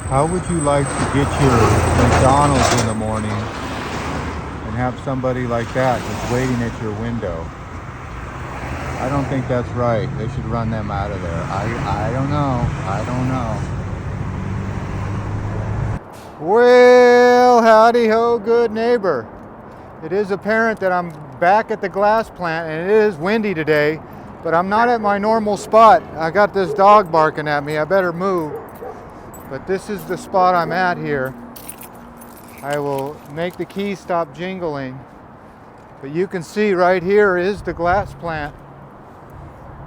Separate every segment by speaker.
Speaker 1: How would you like to get your McDonald's in the morning and have somebody like that just waiting at your window? I don't think that's right. They should run them out of there. I don't know. I don't know. Well, howdy ho, good neighbor. It is apparent that I'm back at the glass plant and it is windy today, but I'm not at my normal spot. I got this dog barking at me. I better move. But this is the spot I'm at here. I will make the key stop jingling. But you can see right here is the glass plant.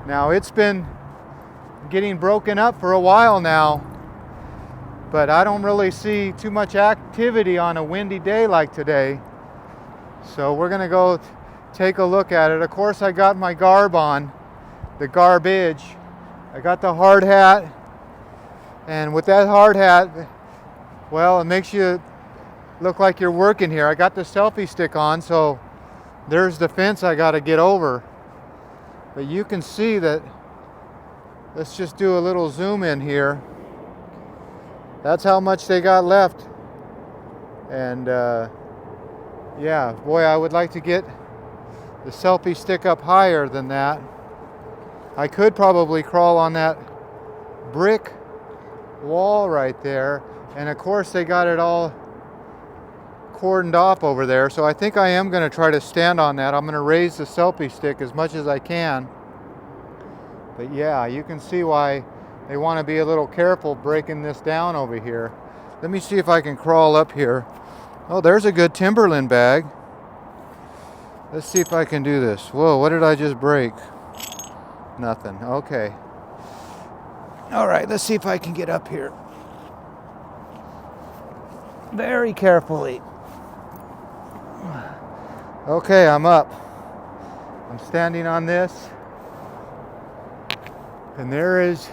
Speaker 1: Now it's been getting broken up for a while now, but I don't really see too much activity on a windy day like today. So we're gonna go take a look at it. Of course I got my garb on, the garbage. I got the hard hat. And with that hard hat, well, it makes you look like you're working here. I got the selfie stick on, so there's the fence I got to get over. But you can see that, let's just do a little zoom in here. That's how much they got left. And yeah, boy, I would like to get the selfie stick up higher than that. I could probably crawl on that brick wall right there, and of course they got it all cordoned off over there, so I think I am going to try to stand on that. I'm going to raise the selfie stick as much as I can. But yeah, you can see why they want to be a little careful breaking this down over here. Let me see if I can crawl up here. Oh, there's a good Timberland bag. Let's see if I can do this. Whoa, what did I just break? Nothing. Okay. All right, let's see if I can get up here. Very carefully. Okay, I'm up. I'm standing on this. And there is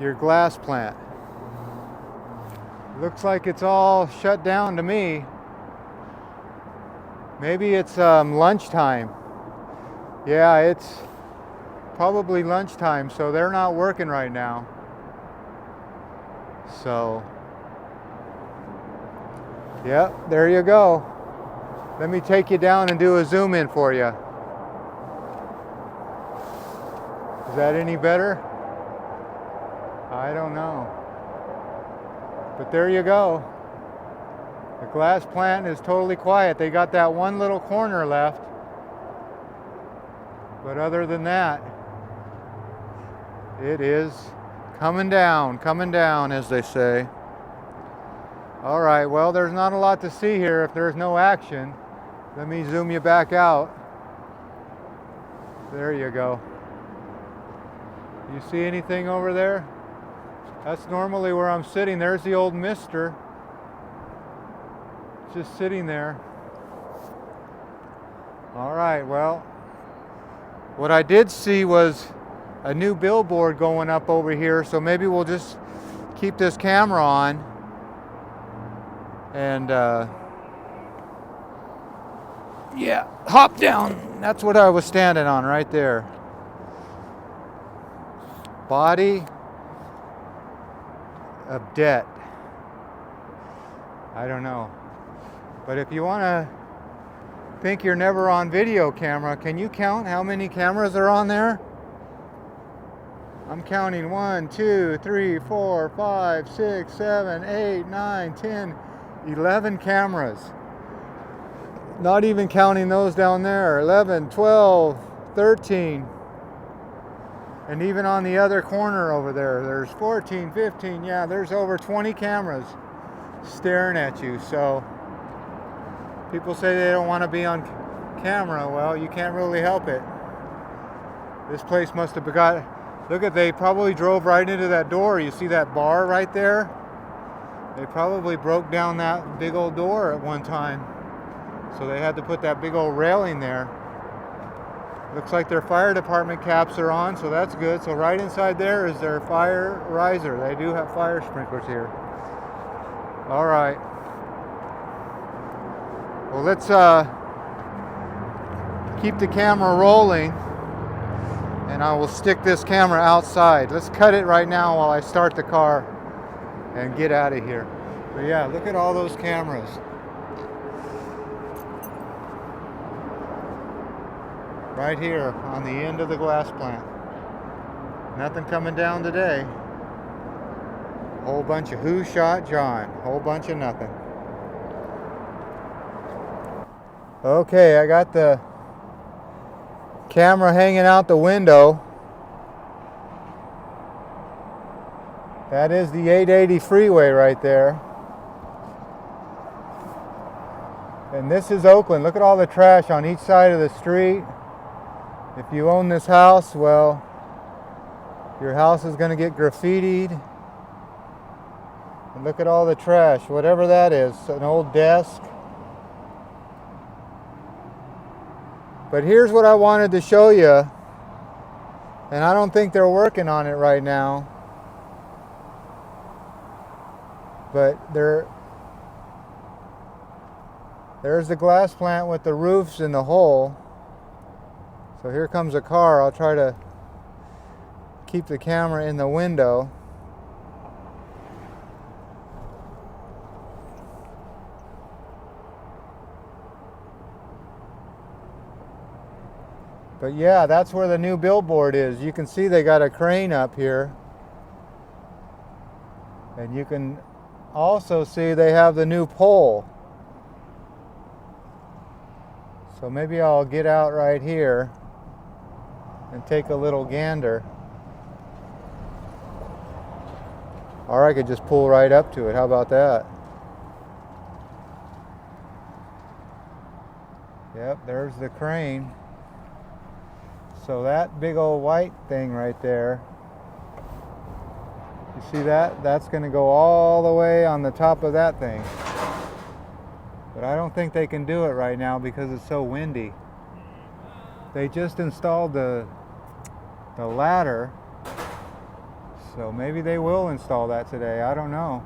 Speaker 1: your glass plant. Looks like it's all shut down to me. Maybe it's lunchtime. Yeah, it's probably lunchtime, so they're not working right now. So, yeah, there you go. Let me take you down and do a zoom in for you. Is that any better? I don't know. But there you go. The glass plant is totally quiet. They got that one little corner left. But other than that, it is coming down, as they say. All right, well, there's not a lot to see here if there's no action. Let me zoom you back out. There you go. You see anything over there? That's normally where I'm sitting. There's the old mister. Just sitting there. All right, well, what I did see was a new billboard going up over here, so maybe we'll just keep this camera on and yeah, hop down. That's what I was standing on right there. Body of debt. I don't know. But if you want to think you're never on video camera, can you count how many cameras are on there? I'm counting 1, 2, 3, 4, 5, 6, 7, 8, 9, 10, 11 cameras. Not even counting those down there. 11, 12, 13. And even on the other corner over there, there's 14, 15. Yeah, there's over 20 cameras staring at you. So people say they don't want to be on camera. Well, you can't really help it. This place must have got... Look at, they probably drove right into that door. You see that bar right there? They probably broke down that big old door at one time. So they had to put that big old railing there. Looks like their fire department caps are on, so that's good. So right inside there is their fire riser. They do have fire sprinklers here. All right. Well, let's keep the camera rolling. And I will stick this camera outside. Let's cut it right now while I start the car and get out of here. But yeah, look at all those cameras. Right here on the end of the glass plant. Nothing coming down today. Whole bunch of who shot John. Whole bunch of nothing. Okay, I got the camera hanging out the window. That is the 880 freeway right there. And this is Oakland. Look at all the trash on each side of the street. If you own this house, well, your house is going to get graffitied. And look at all the trash, whatever that is, an old desk. But here's what I wanted to show you, and I don't think they're working on it right now. But there's the glass plant with the roofs in the hole. So here comes a car. I'll try to keep the camera in the window. But yeah, that's where the new billboard is. You can see they got a crane up here. And you can also see they have the new pole. So maybe I'll get out right here and take a little gander. Or I could just pull right up to it. How about that? Yep, there's the crane. So that big old white thing right there, you see that? That's going to go all the way on the top of that thing. But I don't think they can do it right now because it's so windy. They just installed the ladder, so maybe they will install that today. I don't know.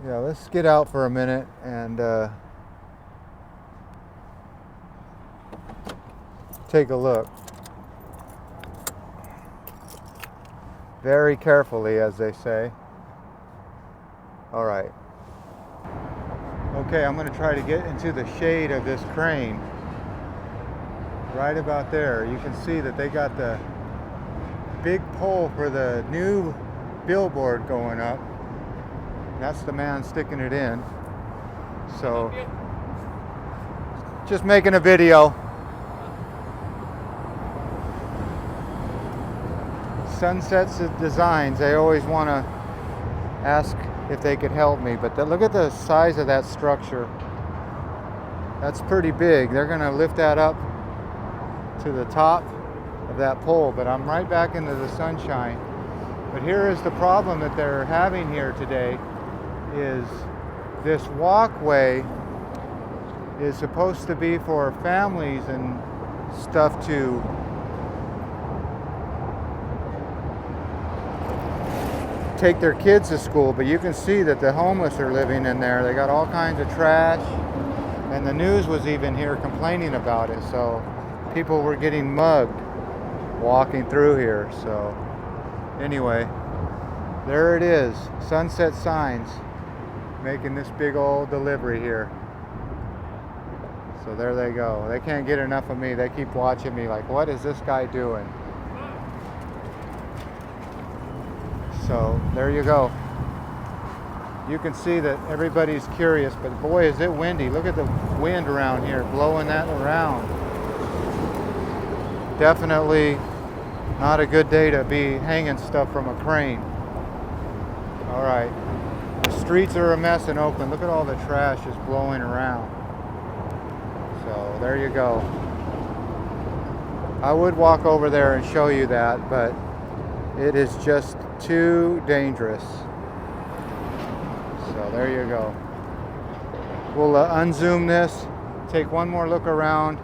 Speaker 1: Yeah, let's get out for a minute and take a look. Very carefully, as they say. All right. Okay, I'm going to try to get into the shade of this crane. Right about there. You can see that they got the big pole for the new billboard going up. That's the man sticking it in. So, just making a video. Sunsets Designs, they always want to ask if they could help me, but look at the size of that structure. That's pretty big. They're going to lift that up to the top of that pole, but I'm right back into the sunshine. But here is the problem that they're having here today, is this walkway is supposed to be for families and stuff to take their kids to school, but you can see that the homeless are living in there. They got all kinds of trash, and the news was even here complaining about it. So people were getting mugged walking through here. So anyway, there it is, Sunset Signs making this big old delivery here. So there they go. They can't get enough of me. They keep watching me like, what is this guy doing? So there you go. You can see that everybody's curious, but boy, is it windy. Look at the wind around here, blowing that around. Definitely not a good day to be hanging stuff from a crane. All right. The streets are a mess in Oakland. Look at all the trash just blowing around. So there you go. I would walk over there and show you that, but it is just too dangerous. So there you go. We'll unzoom this, take one more look around,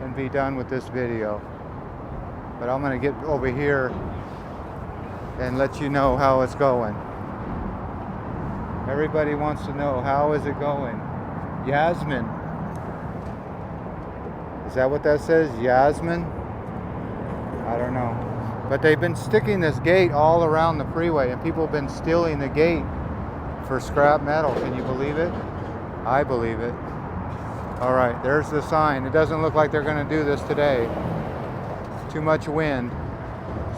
Speaker 1: and be done with this video. But I'm going to get over here and let you know how it's going. Everybody wants to know, how is it going? Yasmin. Is that what that says? Yasmin? I don't know. But they've been sticking this gate all around the freeway, and people have been stealing the gate for scrap metal. Can you believe it? I believe it. All right, there's the sign. It doesn't look like they're going to do this today. Too much wind.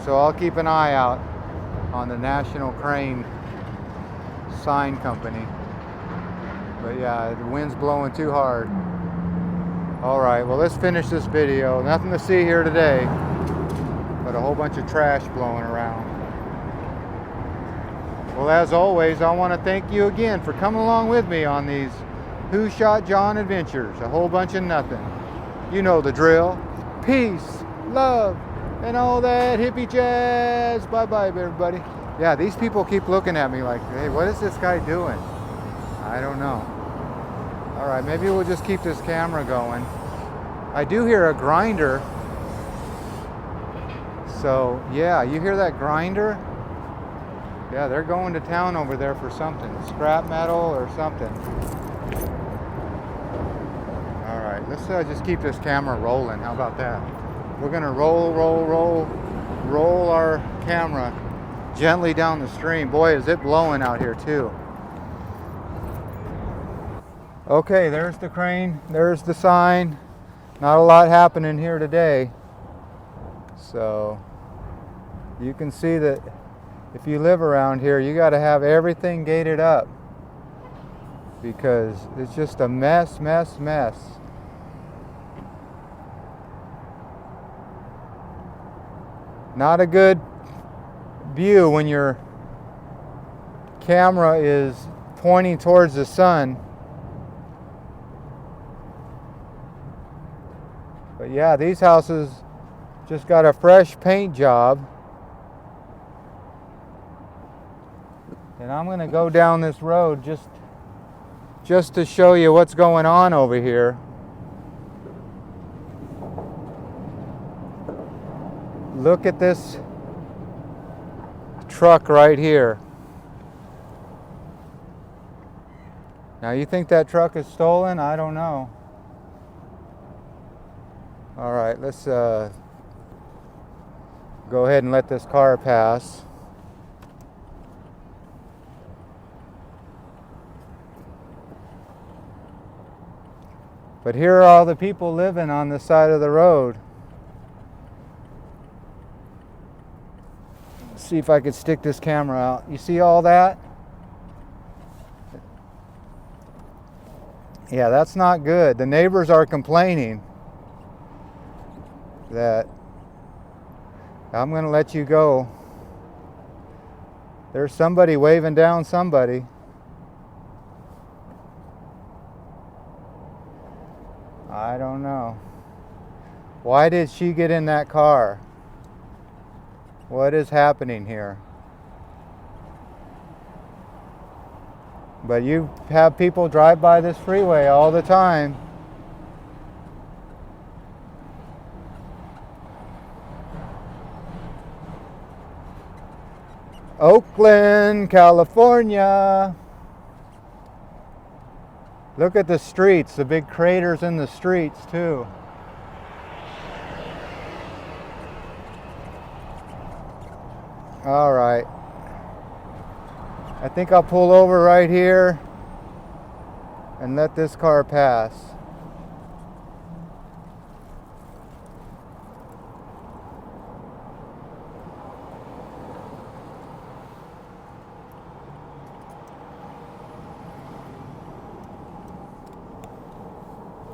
Speaker 1: So I'll keep an eye out on the National Crane Sign Company. But yeah, the wind's blowing too hard. All right, well, let's finish this video. Nothing to see here today, but a whole bunch of trash blowing around. Well, as always, I want to thank you again for coming along with me on these Who Shot John adventures. A whole bunch of nothing. You know the drill. Peace, love, and all that hippie jazz. Bye-bye, everybody. Yeah, these people keep looking at me like, hey, what is this guy doing? I don't know. All right, maybe we'll just keep this camera going. I do hear a grinder. So, yeah, you hear that grinder? Yeah, they're going to town over there for something. Scrap metal or something. All right, let's just keep this camera rolling. How about that? We're gonna roll our camera gently down the stream. Boy, is it blowing out here too. Okay, there's the crane, there's the sign. Not a lot happening here today. So you can see that if you live around here, you got to have everything gated up because it's just a mess. Not a good view when your camera is pointing towards the sun. But yeah, these houses just got a fresh paint job. And I'm going to go down this road just to show you what's going on over here. Look at this truck right here. Now you think that truck is stolen? I don't know. All right, let's go ahead and let this car pass. But here are all the people living on the side of the road. Let's see if I could stick this camera out. You see all that? Yeah, that's not good. The neighbors are complaining that I'm going to let you go. There's somebody waving down somebody. I don't know. Why did she get in that car? What is happening here? But you have people drive by this freeway all the time. Oakland, California. Look at the streets, the big craters in the streets too. All right. I think I'll pull over right here and let this car pass.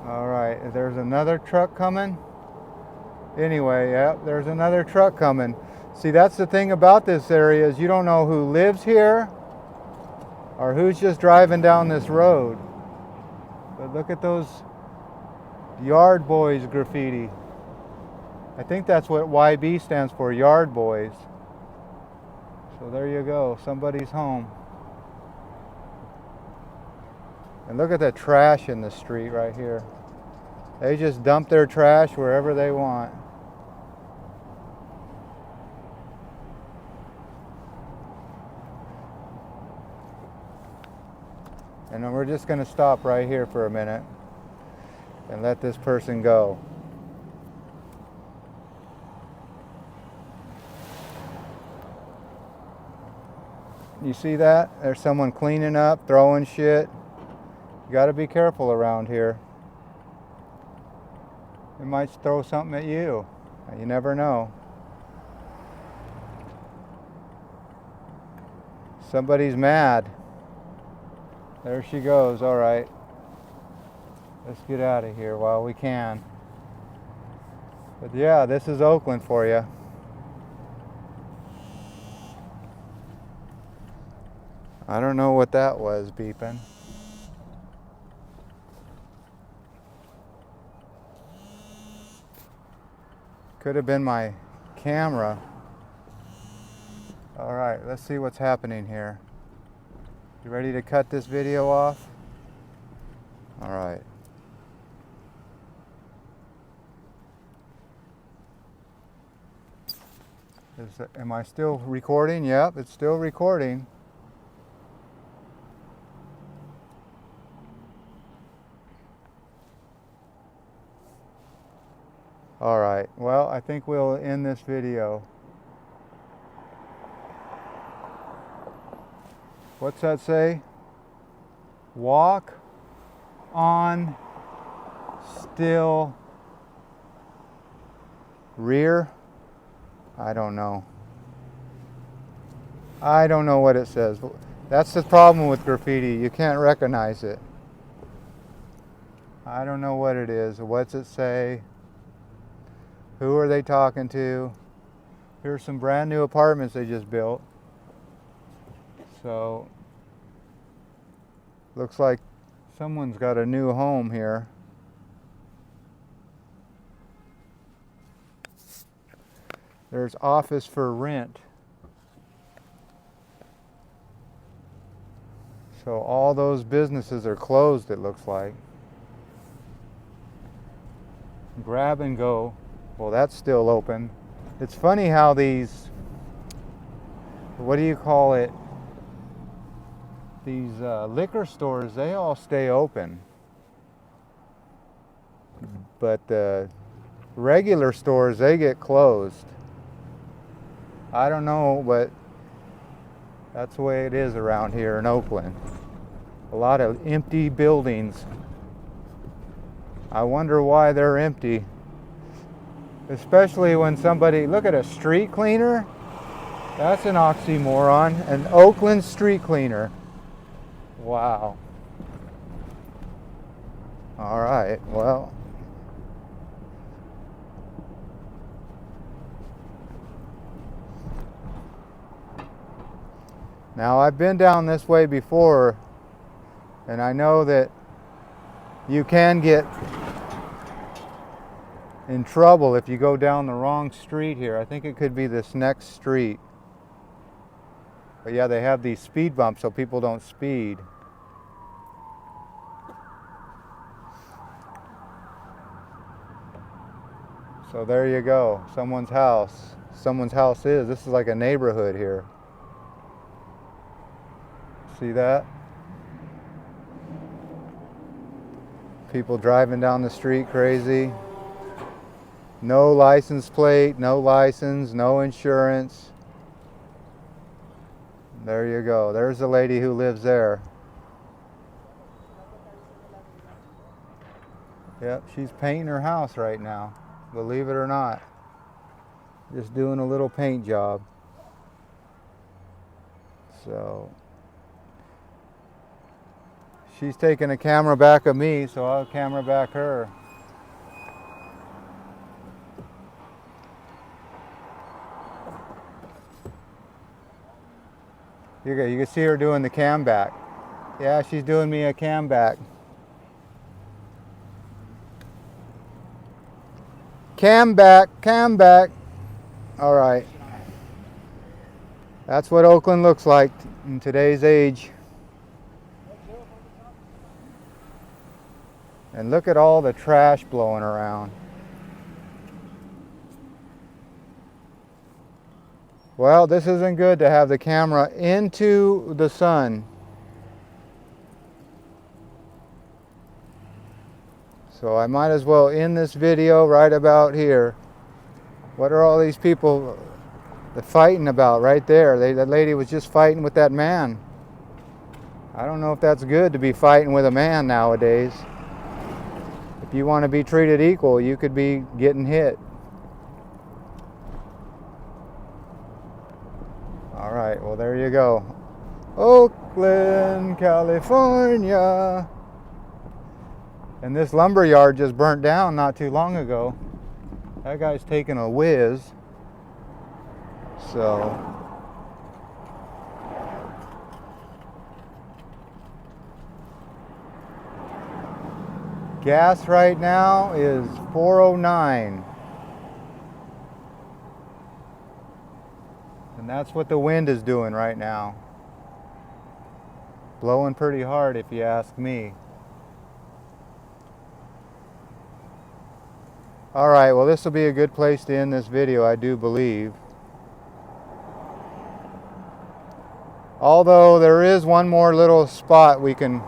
Speaker 1: All right, there's another truck coming. Anyway, yep, there's another truck coming. See, that's the thing about this area is you don't know who lives here or who's just driving down this road. But look at those Yard Boys graffiti. I think that's what YB stands for, Yard Boys. So there you go, somebody's home. And look at the trash in the street right here. They just dump their trash wherever they want. And then we're just going to stop right here for a minute and let this person go. You see that? There's someone cleaning up, throwing shit. You gotta be careful around here. They might throw something at you. You never know. Somebody's mad. There she goes. All right. Let's get out of here while we can. But yeah, this is Oakland for you. I don't know what that was beeping. Could have been my camera. All right, let's see what's happening here. You ready to cut this video off? All right. Am I still recording? Yep, it's still recording. All right, well, I think we'll end this video. What's that say? Walk on still rear? I don't know. I don't know what it says. That's the problem with graffiti. You can't recognize it. I don't know what it is. What's it say? Who are they talking to? Here's some brand new apartments they just built. So, looks like someone's got a new home here. There's office for rent. So all those businesses are closed, it looks like. Grab and go. Well, that's still open. It's funny how these, what do you call it? These liquor stores, they all stay open. But the regular stores, they get closed. I don't know, but that's the way it is around here in Oakland. A lot of empty buildings. I wonder why they're empty. Especially when somebody, look at a street cleaner. That's an oxymoron. An Oakland street cleaner. Wow. All right, well. Now, I've been down this way before, and I know that you can get in trouble if you go down the wrong street here. I think it could be this next street. But yeah, they have these speed bumps so people don't speed. So there you go, someone's house. Someone's house is. This is like a neighborhood here. See that? People driving down the street crazy. No license plate, no license, no insurance. There you go. There's the lady who lives there. Yep, she's painting her house right now. Believe it or not. Just doing a little paint job. So she's taking a camera back of me, so I'll camera back her. You can see her doing the cam back. Yeah, she's doing me a cam back. Cam back, cam back. All right. That's what Oakland looks like in today's age. And look at all the trash blowing around. Well, this isn't good to have the camera into the sun. So I might as well end this video right about here. What are all these people the fighting about right there. That lady was just fighting with that man. I don't know if that's good to be fighting with a man nowadays. If you want to be treated equal, you could be getting hit. All right, well, there you go. Oakland, California. And this lumber yard just burnt down not too long ago. That guy's taking a whiz. So gas right now is $4.09. And that's what the wind is doing right now. Blowing pretty hard if you ask me. Alright, well, this will be a good place to end this video, I do believe. Although there is one more little spot we can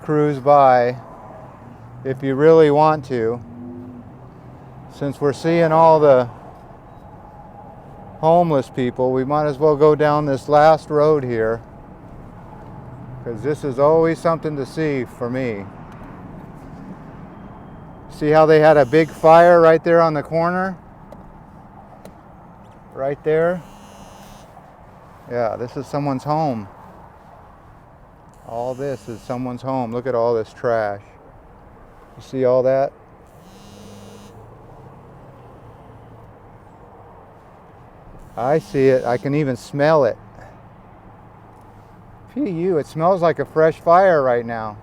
Speaker 1: cruise by if you really want to. Since we're seeing all the homeless people, we might as well go down this last road here, because this is always something to see for me. See how they had a big fire right there on the corner? Right there? Yeah, this is someone's home. All this is someone's home. Look at all this trash. You see all that? I see it. I can even smell it. Phew, it smells like a fresh fire right now.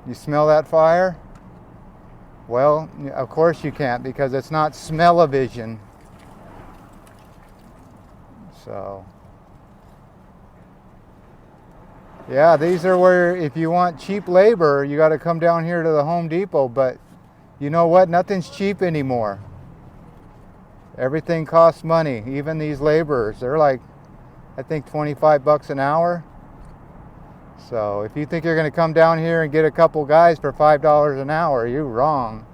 Speaker 1: You smell that fire? Well, of course you can't, because it's not smell-o-vision. So, yeah, these are where, if you want cheap labor, you got to come down here to the Home Depot. But you know what? Nothing's cheap anymore. Everything costs money. Even these laborers, they're like, I think 25 bucks an hour. So if you think you're going to come down here and get a couple guys for $5 an hour, you're wrong.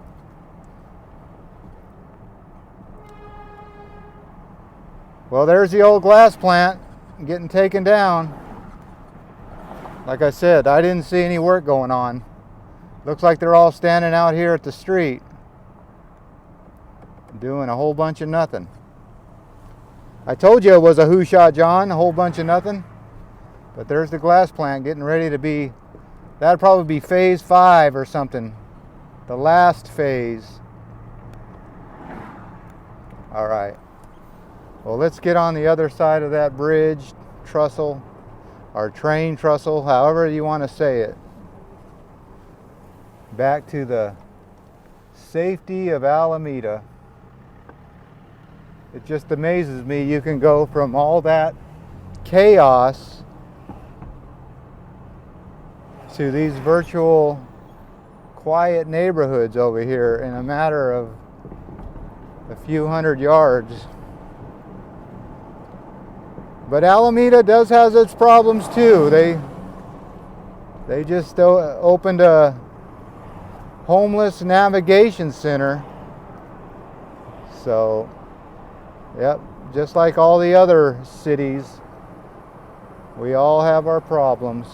Speaker 1: Well, there's the old glass plant getting taken down. Like I said, I didn't see any work going on. Looks like they're all standing out here at the street doing a whole bunch of nothing. I told you it was a who shot John, a whole bunch of nothing. But there's the glass plant getting ready to be, that'd probably be phase 5 or something. The last phase. All right. Well, let's get on the other side of that bridge, trestle, or train trestle, however you want to say it. Back to the safety of Alameda. It just amazes me you can go from all that chaos to these virtual quiet neighborhoods over here in a matter of a few hundred yards. But Alameda does have its problems too. They just opened a homeless navigation center. So, yep, just like all the other cities, we all have our problems.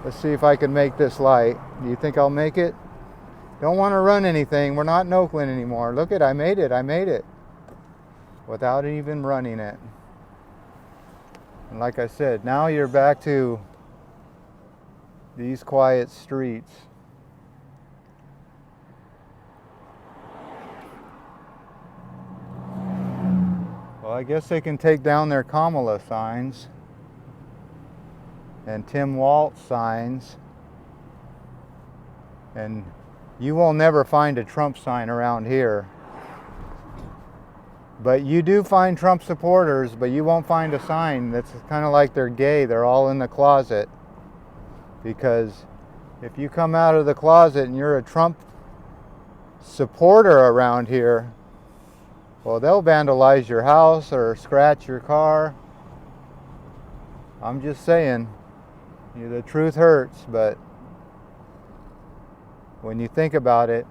Speaker 1: Let's see if I can make this light. Do you think I'll make it? Don't want to run anything. We're not in Oakland anymore. Look I made it. Without even running it. And like I said, now you're back to these quiet streets. Well, I guess they can take down their Kamala signs and Tim Walz signs, and you will never find a Trump sign around here. But you do find Trump supporters, but you won't find a sign that's kind of like they're gay. They're all in the closet. Because if you come out of the closet and you're a Trump supporter around here, well, they'll vandalize your house or scratch your car. I'm just saying, the truth hurts, but when you think about it,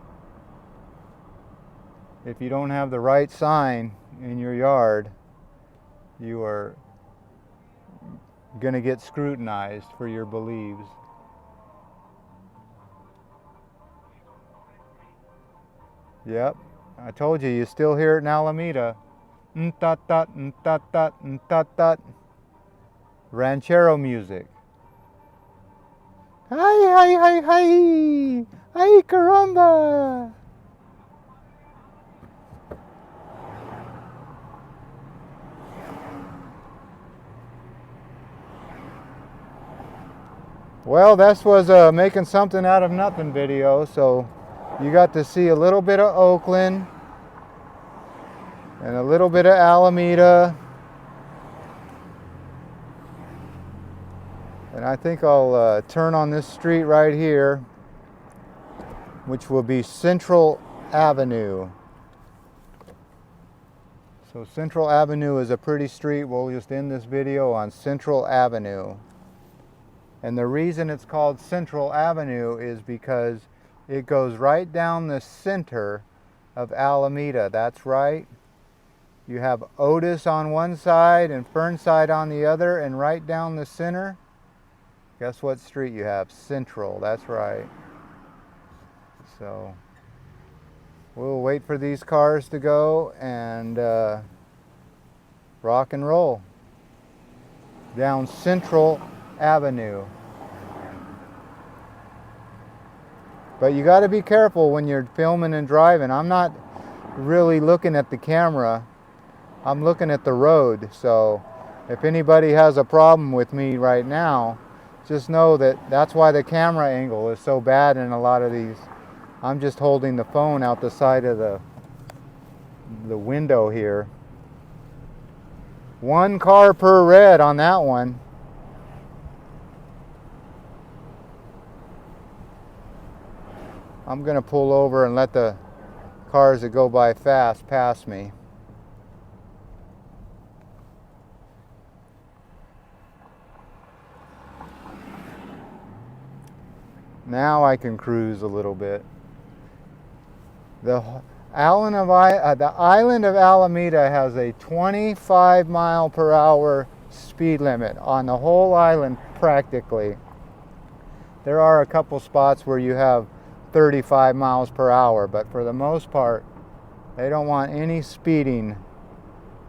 Speaker 1: if you don't have the right sign in your yard, you are going to get scrutinized for your beliefs. Yep, I told you, you still hear it in Alameda. Ntat-tat, ntat-tat, ntat-tat. Ranchero music. Hi, hi, hi, hi! Hi, caramba! Well, this was a making something out of nothing video, so you got to see a little bit of Oakland and a little bit of Alameda. And I think I'll turn on this street right here, which will be Central Avenue. So Central Avenue is a pretty street. We'll just end this video on Central Avenue. And the reason it's called Central Avenue is because it goes right down the center of Alameda. That's right. You have Otis on one side and Fernside on the other, and right down the center, guess what street you have? Central, that's right. So we'll wait for these cars to go and rock and roll down Central Avenue. But you got to be careful when you're filming and driving. I'm not really looking at the camera. I'm looking at the road. So if anybody has a problem with me right now, just know that that's why the camera angle is so bad in a lot of these. I'm just holding the phone out the side of the window here. One car per red on that one. I'm going to pull over and let the cars that go by fast pass me. Now I can cruise a little bit. The island of Alameda has a 25 mile per hour speed limit on the whole island practically. There are a couple spots where you have 35 miles per hour, but for the most part, they don't want any speeding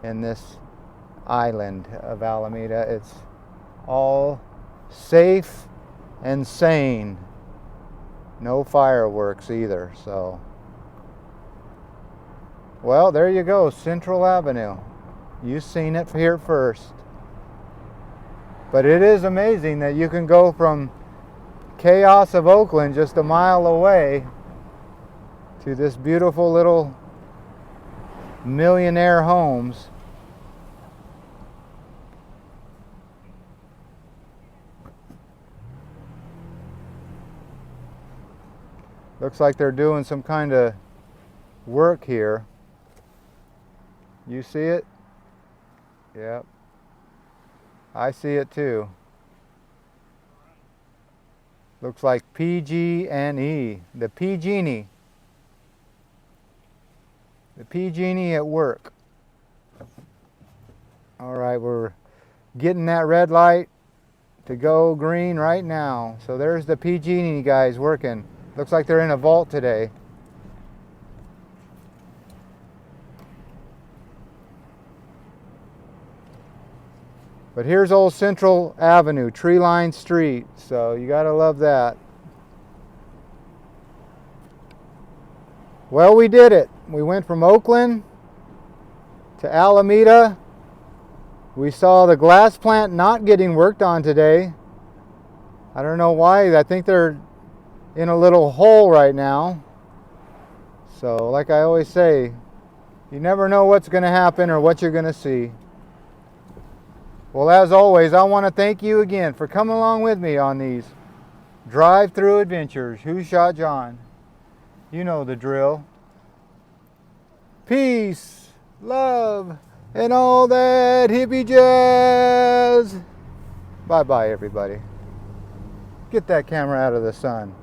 Speaker 1: in this island of Alameda. It's all safe and sane. No fireworks either, so. Well, there you go, Central Avenue. You've seen it here first. But it is amazing that you can go from chaos of Oakland just a mile away to this beautiful little millionaire homes. Looks like they're doing some kind of work here. You see it? Yep. I see it too. Looks like PG&E, the PG&E. The PG&E at work. All right, we're getting that red light to go green right now. So there's the PG&E guys working. Looks like they're in a vault today. But here's old Central Avenue, tree-lined street. So you gotta love that. Well, we did it. We went from Oakland to Alameda. We saw the glass plant not getting worked on today. I don't know why. I think they're in a little hole right now. So like I always say, you never know what's going to happen or what you're going to see. Well, as always, I want to thank you again for coming along with me on these drive-through adventures. Who Shot John? You know the drill. Peace, love, and all that hippie jazz. Bye-bye, everybody. Get that camera out of the sun.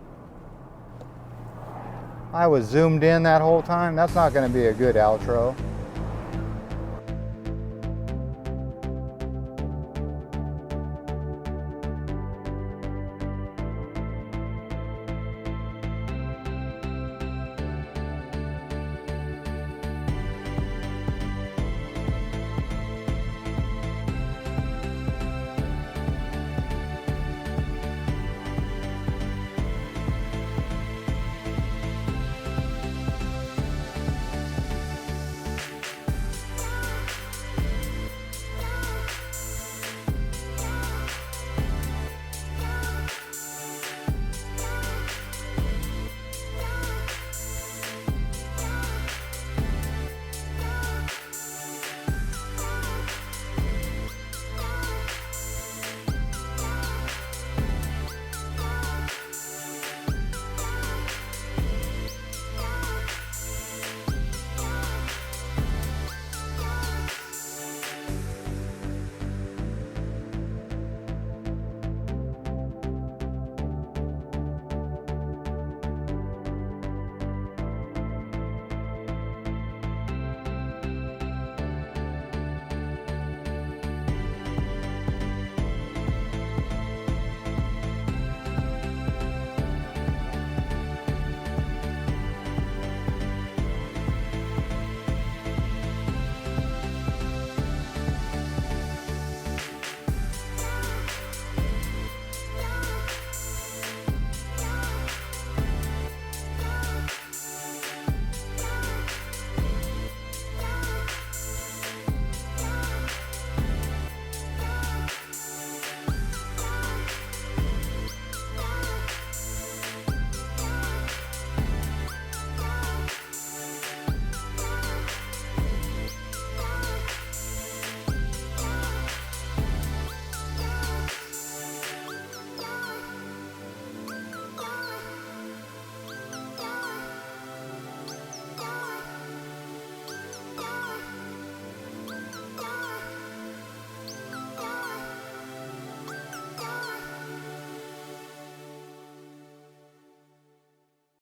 Speaker 1: I was zoomed in that whole time. That's not going to be a good outro.